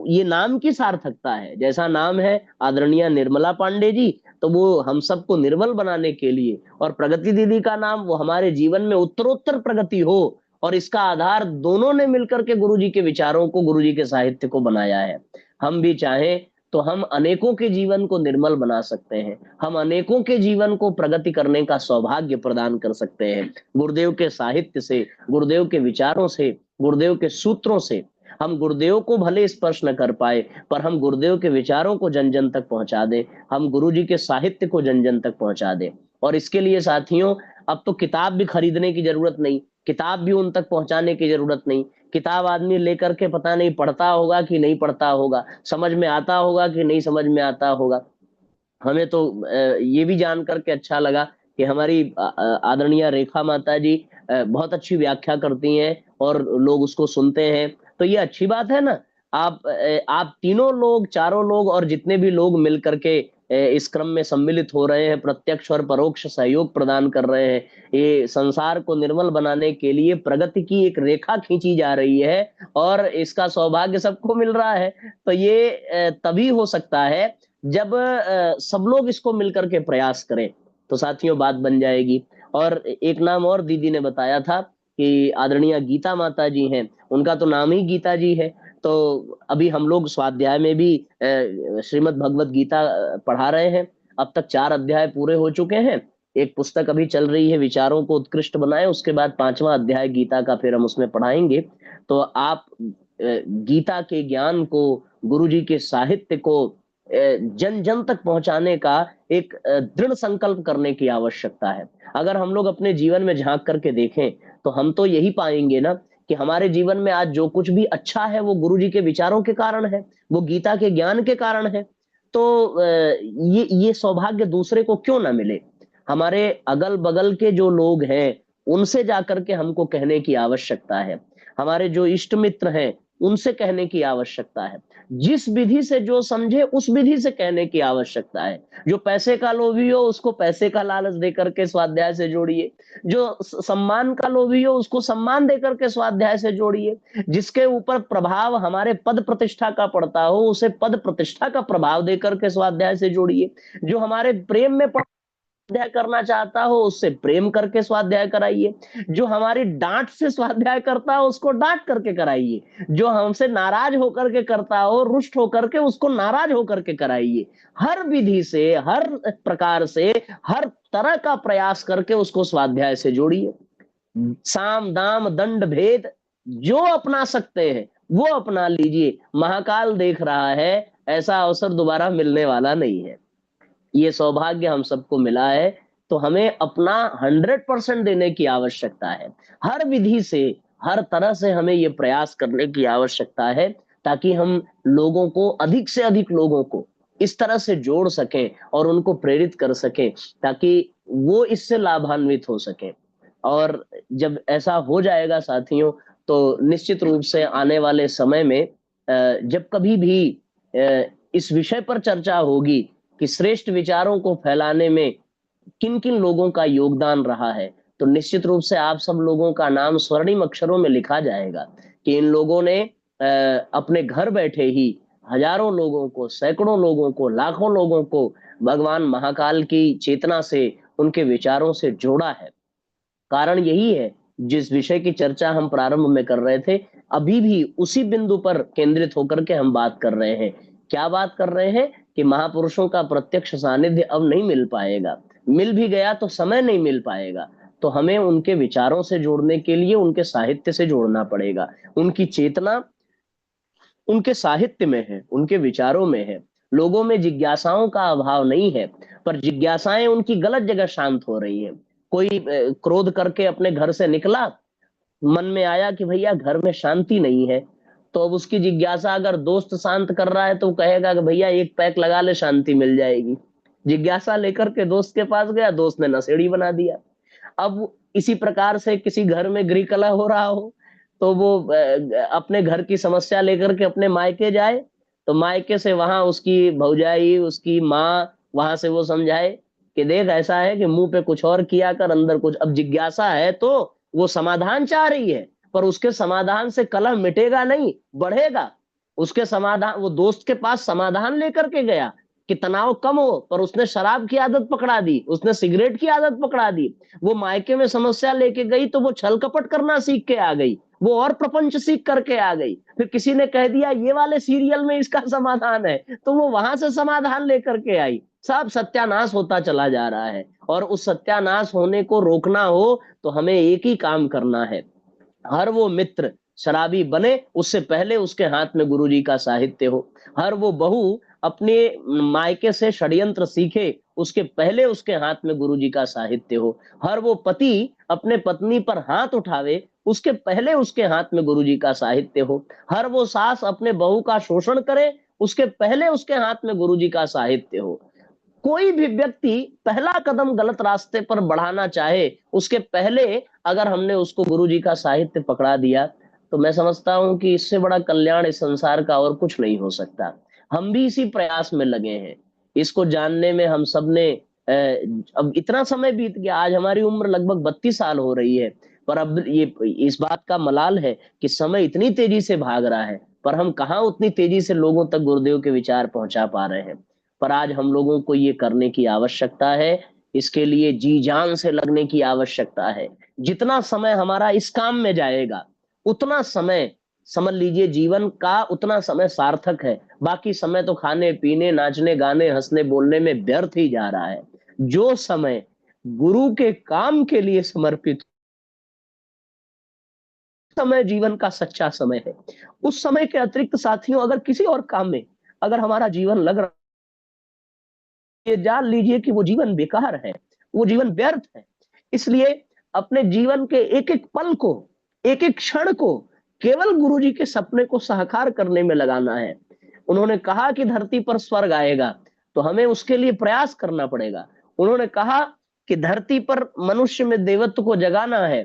ये नाम की सार्थकता है। जैसा नाम है आदरणीय निर्मला पांडे जी, तो वो हम सबको निर्मल बनाने के लिए, और प्रगति दीदी का नाम वो हमारे जीवन में उत्तरोत्तर प्रगति हो। और इसका आधार दोनों ने मिलकर के गुरु जी के विचारों को, गुरु जी के साहित्य को बनाया है। हम भी चाहें तो हम अनेकों के जीवन को निर्मल बना सकते हैं, हम अनेकों के जीवन को प्रगति करने का सौभाग्य प्रदान कर सकते हैं। गुरुदेव के साहित्य से, गुरुदेव के विचारों से, गुरुदेव के सूत्रों से। हम गुरुदेव को भले स्पर्श न कर पाए, पर हम गुरुदेव के विचारों को जन जन तक पहुंचा दे, हम गुरु जी के साहित्य को जन जन तक पहुंचा दे। और इसके लिए साथियों, अब तो किताब भी खरीदने की जरूरत नहीं, किताब भी उन तक पहुंचाने की जरूरत नहीं। किताब आदमी लेकर के पता नहीं पढ़ता होगा कि नहीं पढ़ता होगा, समझ में आता होगा कि नहीं समझ में आता होगा। हमें तो ये भी जान करके अच्छा लगा कि हमारी आदरणीय रेखा माता जी बहुत अच्छी व्याख्या करती हैं और लोग उसको सुनते हैं। तो ये अच्छी बात है ना। आप तीनों लोग, चारों लोग और जितने भी लोग मिल करके इस क्रम में सम्मिलित हो रहे हैं, प्रत्यक्ष और परोक्ष सहयोग प्रदान कर रहे हैं। ये संसार को निर्मल बनाने के लिए प्रगति की एक रेखा खींची जा रही है, और इसका सौभाग्य सबको मिल रहा है। तो ये तभी हो सकता है जब सब लोग इसको मिलकर के प्रयास करें, तो साथियों बात बन जाएगी। और एक नाम और दीदी ने बताया था कि आदरणीय गीता माता जी हैं, उनका तो नाम ही गीता जी है। तो अभी हम लोग स्वाध्याय में भी श्रीमद् भगवत गीता पढ़ा रहे हैं। अब तक 4 अध्याय पूरे हो चुके हैं। एक पुस्तक अभी चल रही है, विचारों को उत्कृष्ट बनाए, उसके बाद 5वां अध्याय गीता का फिर हम उसमें पढ़ाएंगे। तो आप गीता के ज्ञान को, गुरु जी के साहित्य को जन जन तक पहुंचाने का एक दृढ़ संकल्प करने की आवश्यकता है। अगर हम लोग अपने जीवन में झांक करके देखें, तो हम तो यही पाएंगे ना कि हमारे जीवन में आज जो कुछ भी अच्छा है वो गुरु जी के विचारों के कारण है, वो गीता के ज्ञान के कारण है। तो ये सौभाग्य दूसरे को क्यों ना मिले? हमारे अगल बगल के जो लोग हैं, उनसे जाकर के हमको कहने की आवश्यकता है। हमारे जो इष्ट मित्र हैं, उनसे कहने की आवश्यकता है। जिस विधि से जो समझे उस विधि से कहने की आवश्यकता है। जो पैसे का लोभी हो उसको पैसे का लालच देकर के स्वाध्याय से जोड़िए, जो सम्मान का लोभी हो उसको सम्मान देकर के स्वाध्याय से जोड़िए, जिसके ऊपर प्रभाव हमारे पद प्रतिष्ठा का पड़ता हो उसे पद प्रतिष्ठा का प्रभाव देकर के स्वाध्याय से जोड़िए, जो हमारे प्रेम में स्वाध्याय करना चाहता हो उससे प्रेम करके स्वाध्याय कराइए, जो हमारी डांट से स्वाध्याय करता हो उसको डांट करके कराइए, जो हमसे नाराज होकर के करता हो, रुष्ट होकर के, उसको नाराज होकर के कराइए। हर विधि से, हर प्रकार से, हर तरह का प्रयास करके उसको स्वाध्याय से जोड़िए। साम दाम दंड भेद जो अपना सकते हैं वो अपना लीजिए। महाकाल देख रहा है, ऐसा अवसर दोबारा मिलने वाला नहीं है। ये सौभाग्य हम सबको मिला है, तो हमें अपना 100% देने की आवश्यकता है। हर विधि से, हर तरह से हमें ये प्रयास करने की आवश्यकता है, ताकि हम लोगों को, अधिक से अधिक लोगों को इस तरह से जोड़ सकें और उनको प्रेरित कर सकें, ताकि वो इससे लाभान्वित हो सके। और जब ऐसा हो जाएगा साथियों, तो निश्चित रूप से आने वाले समय में जब कभी भी इस विषय पर चर्चा होगी कि श्रेष्ठ विचारों को फैलाने में किन किन लोगों का योगदान रहा है, तो निश्चित रूप से आप सब लोगों का नाम स्वर्णिम अक्षरों में लिखा जाएगा कि इन लोगों ने अपने घर बैठे ही हजारों लोगों को, सैकड़ों लोगों को, लाखों लोगों को भगवान महाकाल की चेतना से, उनके विचारों से जोड़ा है। कारण यही है, जिस विषय की चर्चा हम प्रारंभ में कर रहे थे, अभी भी उसी बिंदु पर केंद्रित होकर के हम बात कर रहे हैं। क्या बात कर रहे हैं? कि महापुरुषों का प्रत्यक्ष सानिध्य अब नहीं मिल पाएगा, मिल भी गया तो समय नहीं मिल पाएगा। तो हमें उनके विचारों से जोड़ने के लिए उनके साहित्य से जोड़ना पड़ेगा। उनकी चेतना उनके साहित्य में है, उनके विचारों में है। लोगों में जिज्ञासाओं का अभाव नहीं है, पर जिज्ञासाएं उनकी गलत जगह शांत हो रही है। कोई क्रोध करके अपने घर से निकला, मन में आया कि भैया घर में शांति नहीं है, तो अब उसकी जिज्ञासा अगर दोस्त शांत कर रहा है तो वो कहेगा कि भैया एक पैक लगा ले, शांति मिल जाएगी। जिज्ञासा लेकर के दोस्त के पास गया, दोस्त ने नशेड़ी बना दिया। अब इसी प्रकार से किसी घर में गृह कलह हो रहा हो, तो वो अपने घर की समस्या लेकर के अपने मायके जाए, तो मायके से वहां उसकी भौजाई, उसकी माँ, वहां से वो समझाए कि देख ऐसा है कि मुंह पे कुछ और किया कर, अंदर कुछ। अब जिज्ञासा है तो वो समाधान चाह रही है, पर उसके समाधान से कलह मिटेगा नहीं, बढ़ेगा। उसके समाधान, वो दोस्त के पास समाधान लेकर के गया कि तनाव कम हो, पर उसने शराब की आदत पकड़ा दी, उसने सिगरेट की आदत पकड़ा दी। वो मायके में समस्या लेके गई तो वो छल कपट करना सीख के आ गई, वो और प्रपंच सीख करके आ गई। फिर किसी ने कह दिया ये वाले सीरियल में इसका समाधान है, तो वो वहां से समाधान लेकर के आई। सब सत्यानाश होता चला जा रहा है, और उस सत्यानाश होने को रोकना हो तो हमें एक ही काम करना है। हर वो मित्र शराबी बने उससे पहले उसके हाथ में गुरुजी का साहित्य हो। हर वो बहू अपने मायके से षड्यंत्र सीखे, उसके पहले उसके हाथ में गुरुजी का साहित्य हो। हर वो पति अपने पत्नी पर हाथ उठावे, उसके पहले उसके हाथ में गुरुजी का साहित्य हो। हर वो सास अपने बहू का शोषण करे, उसके पहले उसके हाथ में गुरुजी का साहित्य हो। कोई भी व्यक्ति पहला कदम गलत रास्ते पर बढ़ाना चाहे, उसके पहले अगर हमने उसको गुरुजी का साहित्य पकड़ा दिया, तो मैं समझता हूं कि इससे बड़ा कल्याण इस संसार का और कुछ नहीं हो सकता। हम भी इसी प्रयास में लगे हैं, इसको जानने में हम सबने अब इतना समय बीत गया, आज हमारी उम्र लगभग 32 साल हो रही है। पर अब ये इस बात का मलाल है कि समय इतनी तेजी से भाग रहा है, पर हम कहाँ उतनी तेजी से लोगों तक गुरुदेव के विचार पहुंचा पा रहे हैं। पर आज हम लोगों को ये करने की आवश्यकता है, इसके लिए जी जान से लगने की आवश्यकता है। जितना समय हमारा इस काम में जाएगा, उतना समय, समझ लीजिए, जीवन का उतना समय सार्थक है। बाकी समय तो खाने पीने, नाचने गाने, हंसने बोलने में व्यर्थ ही जा रहा है। जो समय गुरु के काम के लिए समर्पित समय जीवन का सच्चा समय है। उस समय के अतिरिक्त साथियों, अगर किसी और काम में अगर हमारा जीवन लग रहा, ये जान लीजिए कि वो जीवन बेकार है, वो जीवन व्यर्थ है। इसलिए अपने जीवन के एक एक पल को, एक एक क्षण को केवल गुरुजी के सपने को साकार करने में लगाना है। उन्होंने कहा कि धरती पर स्वर्ग आएगा, तो हमें उसके लिए प्रयास करना पड़ेगा। उन्होंने कहा कि धरती पर मनुष्य में देवत्व को जगाना है,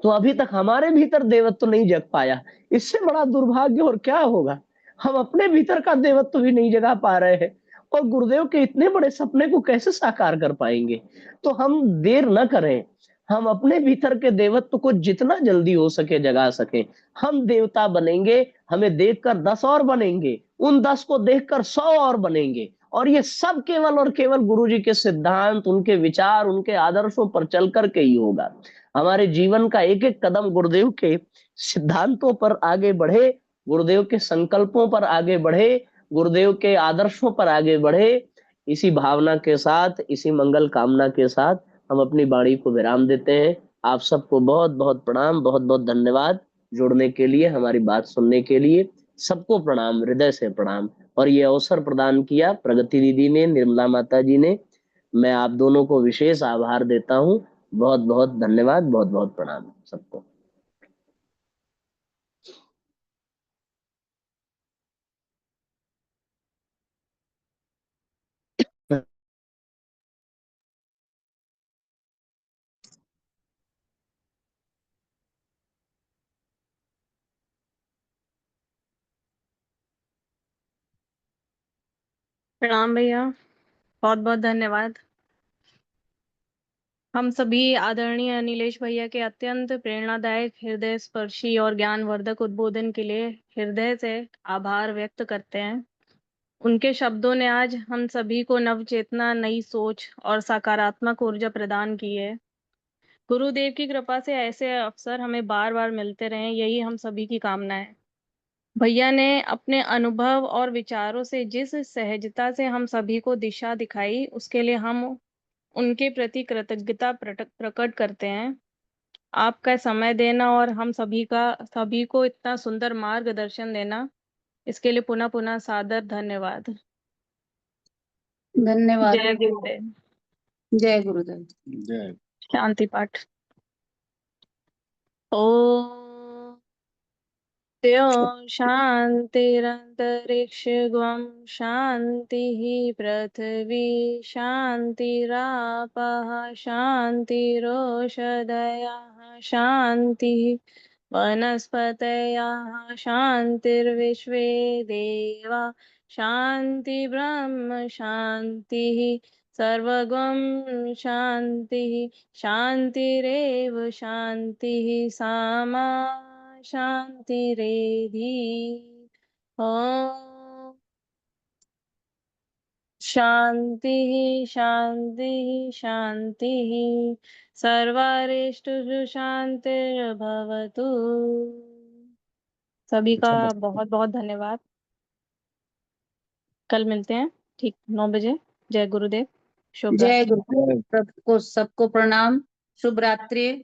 तो अभी तक हमारे भीतर देवत्व नहीं जग पाया। इससे बड़ा दुर्भाग्य और क्या होगा। हम अपने भीतर का देवत्व भी नहीं जगा पा रहे हैं, और गुरुदेव के इतने बड़े सपने को कैसे साकार कर पाएंगे। तो हम देर न करें, हम अपने भीतर के देवत्व को जितना जल्दी हो सके जगा सके। हम देवता बनेंगे, हमें देखकर 10 और बनेंगे, उन 10 को देखकर 100 और बनेंगे। और ये सब केवल और केवल गुरुजी के सिद्धांत, उनके विचार, उनके आदर्शों पर चल करके ही होगा। हमारे जीवन का एक एक कदम गुरुदेव के सिद्धांतों पर आगे बढ़े, गुरुदेव के संकल्पों पर आगे बढ़े, गुरुदेव के आदर्शों पर आगे बढ़े। इसी भावना के साथ, इसी मंगल कामना के साथ हम अपनी वाणी को विराम देते हैं। आप सबको बहुत बहुत प्रणाम, बहुत बहुत धन्यवाद जुड़ने के लिए, हमारी बात सुनने के लिए। सबको प्रणाम, हृदय से प्रणाम। और ये अवसर प्रदान किया प्रगति दीदी ने, निर्मला माता जी ने। मैं आप दोनों को विशेष आभार देता हूँ। बहुत बहुत धन्यवाद, बहुत बहुत प्रणाम सबको। प्रणाम भैया, बहुत बहुत धन्यवाद। हम सभी आदरणीय अनिलेश भैया के अत्यंत प्रेरणादायक, हृदय स्पर्शी और ज्ञानवर्धक उद्बोधन के लिए हृदय से आभार व्यक्त करते हैं। उनके शब्दों ने आज हम सभी को नव चेतना, नई सोच और सकारात्मक ऊर्जा प्रदान की है। गुरुदेव की कृपा से ऐसे अवसर हमें बार बार मिलते रहें, यही हम सभी की कामना है। भैया ने अपने अनुभव और विचारों से जिस सहजता से हम सभी को दिशा दिखाई, उसके लिए हम उनके प्रति कृतज्ञता प्रकट करते हैं। आपका समय देना और हम सभी को इतना सुंदर मार्गदर्शन देना, इसके लिए पुनः पुनः सादर धन्यवाद। धन्यवाद। जय गुरुदेव। जय गुरुदेव। जय। शांति पाठ। ओ शान्तिरन्तरिक्षं शान्तिः पृथिवी शान्तिरापः शान्तिरोषधयः शान्तिः वनस्पतयः शान्तिर्विश्वे देवा शान्ति ब्रह्म शान्तिः सर्वगं शान्तिः शान्तिरेव शान्तिः सामा शान्तिरेधि ॐ शान्तिः शान्तिः शान्तिः सर्वारिष्टु शान्तिर्भवतु। सभी का बहुत बहुत धन्यवाद। कल मिलते हैं ठीक 9 बजे। जय गुरुदेव। शुभ रात्रि। जय गुरुदेव। सबको प्रणाम। शुभ रात्रि।